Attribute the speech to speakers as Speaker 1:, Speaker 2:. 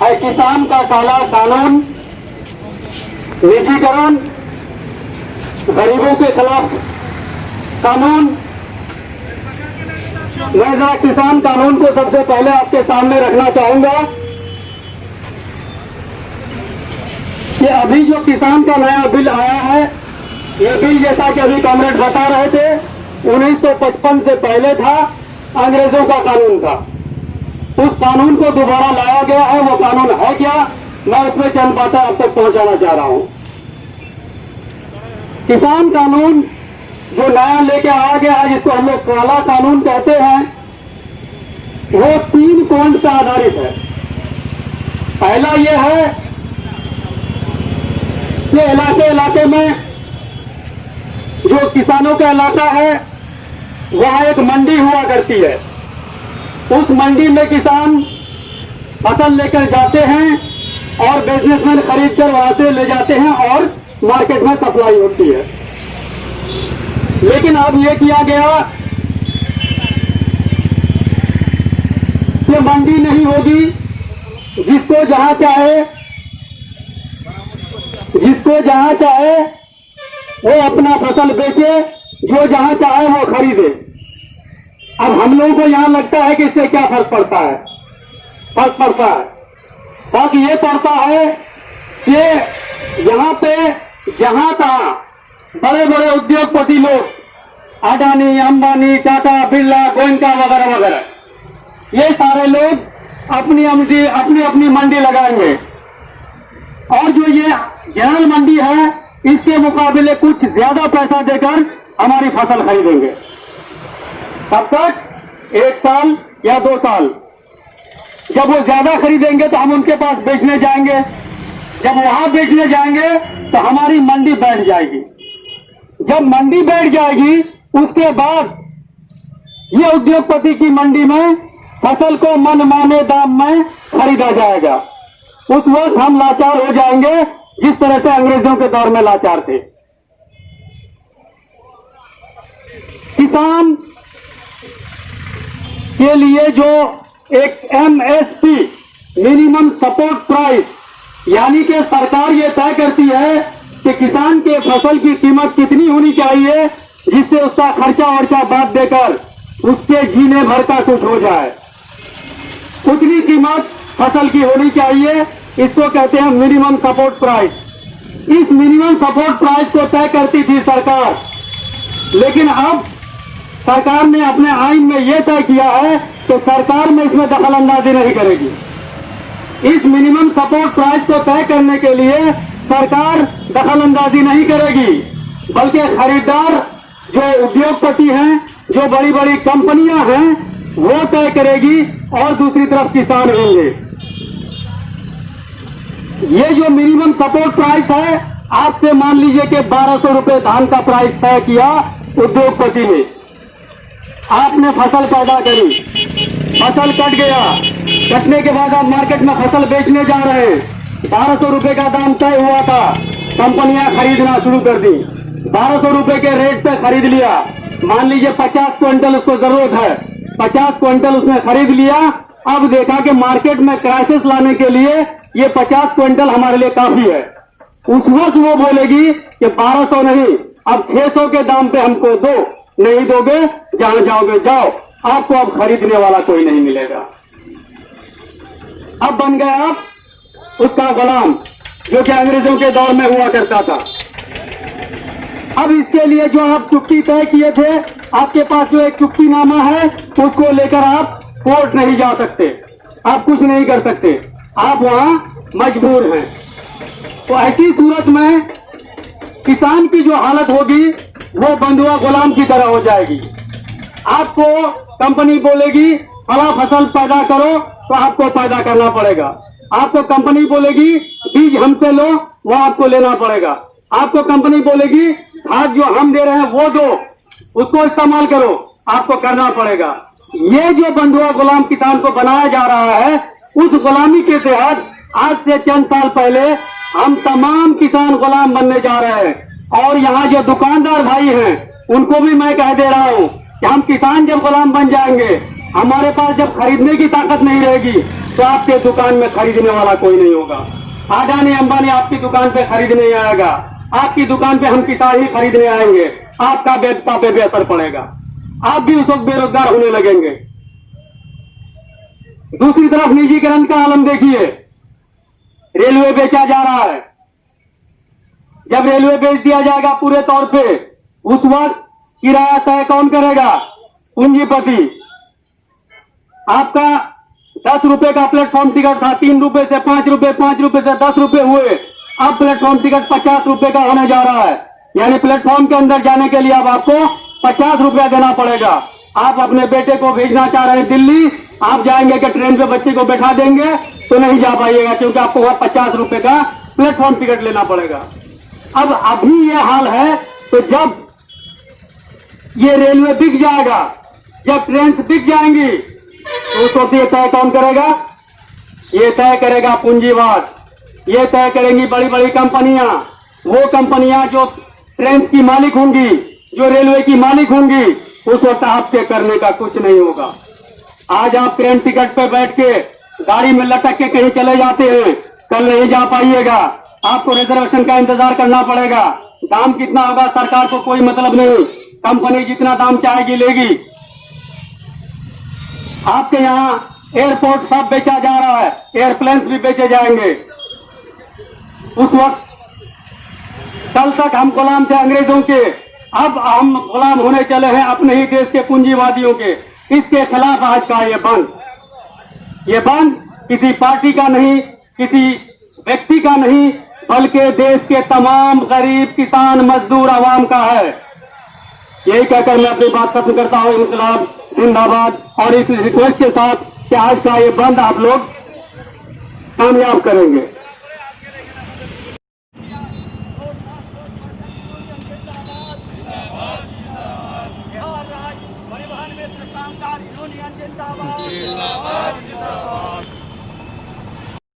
Speaker 1: है किसान का काला कानून, निजीकरण, गरीबों के खिलाफ कानून। मैं जरा किसान कानून को सबसे पहले आपके सामने रखना चाहूंगा कि अभी जो किसान का नया बिल आया है, ये बिल जैसा कि अभी कॉमरेड बता रहे थे 1955 से पहले था, अंग्रेजों का कानून था। उस कानून को दोबारा लाया गया है। वो कानून है क्या, मैं उसमें चंद बातें आप तक पहुंचाना चाह रहा हूं। किसान कानून जो नया लेके आ गया है, जिसको हम लोग काला कानून कहते हैं, वो 3 पॉइंट पर आधारित है। पहला ये है कि इलाके में जो किसानों का इलाका है वहां एक मंडी हुआ करती है। उस मंडी में किसान फसल लेकर जाते हैं और बिजनेसमैन खरीदकर वहां से ले जाते हैं और मार्केट में सप्लाई होती है। लेकिन अब ये किया गया कि मंडी नहीं होगी, जिसको जहां चाहे वो अपना फसल बेचे, जो जहां चाहे वो खरीदे। अब हम लोगों को यहां लगता है कि इससे क्या फर्क पड़ता है। फर्क ये पड़ता है कि यहां पे जहां तहां बड़े बड़े उद्योगपति लोग, अडानी, अंबानी, टाटा, बिरला, गोयनका वगैरह वगैरह, ये सारे लोग अपनी अपनी मंडी लगाएंगे और जो ये जनरल मंडी है इसके मुकाबले कुछ ज्यादा पैसा देकर हमारी फसल खरीदेंगे। तब तक 1 साल या 2 साल, जब वो ज्यादा खरीदेंगे तो हम उनके पास बेचने जाएंगे। जब वहां बेचने जाएंगे तो हमारी मंडी बैठ जाएगी। जब मंडी बैठ जाएगी उसके बाद ये उद्योगपति की मंडी में फसल को मनमाने दाम में खरीदा जाएगा। उस वक्त हम लाचार हो जाएंगे, जिस तरह से अंग्रेजों के दौर में लाचार थे। किसान के लिए जो एक MSP मिनिमम सपोर्ट प्राइस, यानी कि सरकार ये तय करती है कि किसान के फसल की कीमत कितनी होनी चाहिए जिससे उसका खर्चा वर्चा बात देकर उसके जीने भर का कुछ हो जाए, उतनी कीमत फसल की होनी चाहिए। इसको कहते हैं मिनिमम सपोर्ट प्राइस। इस मिनिमम सपोर्ट प्राइस को तय करती थी सरकार, लेकिन अब सरकार ने अपने आइन में यह तय किया है कि सरकार में इसमें दखल अंदाजी नहीं करेगी। इस मिनिमम सपोर्ट प्राइस को तय करने के लिए सरकार दखल अंदाजी नहीं करेगी, बल्कि खरीदार जो उद्योगपति हैं, जो बड़ी बड़ी कंपनियां हैं, वो तय करेगी और दूसरी तरफ किसान होंगे। ये जो मिनिमम सपोर्ट प्राइस है, आपसे मान लीजिए कि 1200 रुपए धान का प्राइस तय किया उद्योगपति ने। आपने फसल पैदा करी, फसल कट गया, कटने के बाद आप मार्केट में फसल बेचने जा रहे हैं। 1200 रुपए का दाम तय हुआ था, कंपनियां खरीदना शुरू कर दी। 1200 रुपए के रेट पे खरीद लिया। मान लीजिए 50 क्विंटल उसको जरूरत है, 50 क्विंटल उसने खरीद लिया। अब देखा कि मार्केट में क्राइसिस लाने के लिए ये 50 क्विंटल हमारे लिए काफी है। उस वक्त वो बोलेगी कि 1200 नहीं, अब 600 के दाम पे हमको दो। नहीं दोगे, जहां जाओगे जाओ, आपको अब खरीदने वाला कोई नहीं मिलेगा। अब बन गए आप उसका गुलाम, जो कि अंग्रेजों के दौर में हुआ करता था। अब इसके लिए जो आप चुक्ति तय किए थे, आपके पास जो एक चुक्तिनामा है, उसको लेकर आप कोर्ट नहीं जा सकते, आप कुछ नहीं कर सकते, आप वहां मजबूर हैं। तो ऐसी सूरत में किसान की जो हालत होगी वो बंधुआ गुलाम की तरह हो जाएगी। आपको कंपनी बोलेगी फला फसल पैदा करो, तो आपको पैदा करना पड़ेगा। आपको कंपनी बोलेगी बीज हमसे लो, वो आपको लेना पड़ेगा। आपको कंपनी बोलेगी खाद जो हम दे रहे हैं वो दो, उसको इस्तेमाल करो, आपको करना पड़ेगा। ये जो बंधुआ गुलाम किसान को बनाया जा रहा है, उस गुलामी के तहत आज से चंद साल पहले हम तमाम किसान गुलाम बनने जा रहे हैं। और यहाँ जो दुकानदार भाई हैं, उनको भी मैं कह दे रहा हूँ कि हम किसान जब गुलाम बन जाएंगे, हमारे पास जब खरीदने की ताकत नहीं रहेगी, तो आपके दुकान में खरीदने वाला कोई नहीं होगा। अडानी अंबानी आपकी दुकान पे खरीदने नहीं आएगा। आपकी दुकान पे हम किसान ही खरीदने आएंगे। आपका व्यवसाय पे भी असर पड़ेगा। आप भी उस वक्त बेरोजगार होने लगेंगे। दूसरी तरफ निजीकरण का आलम देखिए। रेलवे बेचा जा रहा है। जब रेलवे बेच दिया जाएगा पूरे तौर पे, उस वक्त किराया तय कौन करेगा? पूंजीपति। आपका 10 रुपए का प्लेटफॉर्म टिकट था, 3 रुपए से 5 रुपए, 5 रुपए से 10 रुपए हुए। अब प्लेटफॉर्म टिकट 50 रुपए का होने जा रहा है। यानी प्लेटफॉर्म के अंदर जाने के लिए अब आपको 50 रुपया देना पड़ेगा। आप अपने बेटे को भेजना चाह रहे हैं दिल्ली, आप जाएंगे कि ट्रेन पे बच्चे को बैठा देंगे तो नहीं जा पाइएगा, क्योंकि आपको वहां 50 रुपए का प्लेटफॉर्म टिकट लेना पड़ेगा। अब अभी यह हाल है, तो जब ये रेलवे बिक जाएगा, जब ट्रेन बिक जाएंगी, तो उस वक्त ये तय कौन करेगा? ये तय करेगा पूंजीवाद। ये तय करेंगी बड़ी बड़ी कंपनियां। वो कंपनियां जो ट्रेन की मालिक होंगी, जो रेलवे की मालिक होंगी, उस वक्त आपके करने का कुछ नहीं होगा। आज आप ट्रेन टिकट पे बैठ के गाड़ी में लटक के कहीं चले जाते हैं, कल नहीं जा पाइएगा। आपको रिजर्वेशन का इंतजार करना पड़ेगा। दाम कितना होगा सरकार को कोई मतलब नहीं, कंपनी जितना दाम चाहेगी लेगी। आपके यहाँ एयरपोर्ट सब बेचा जा रहा है, एयरप्लेन भी बेचे जाएंगे। उस वक्त कल तक हम गुलाम थे अंग्रेजों के, अब हम गुलाम होने चले हैं अपने ही देश के पूंजीवादियों के। इसके खिलाफ आज का ये बंद किसी पार्टी का नहीं, किसी व्यक्ति का नहीं, बल्कि देश के तमाम गरीब किसान मजदूर आवाम का है। यही कहकर मैं अपनी बात खत्म करता हूँ। इंकलाब जिंदाबाद। और इस रिक्वेस्ट के साथ कि आज का ये बंद आप लोग कामयाब करेंगे।
Speaker 2: बिहार राज्य परिवहन मित्र कामगार यूनियन जिंदाबाद।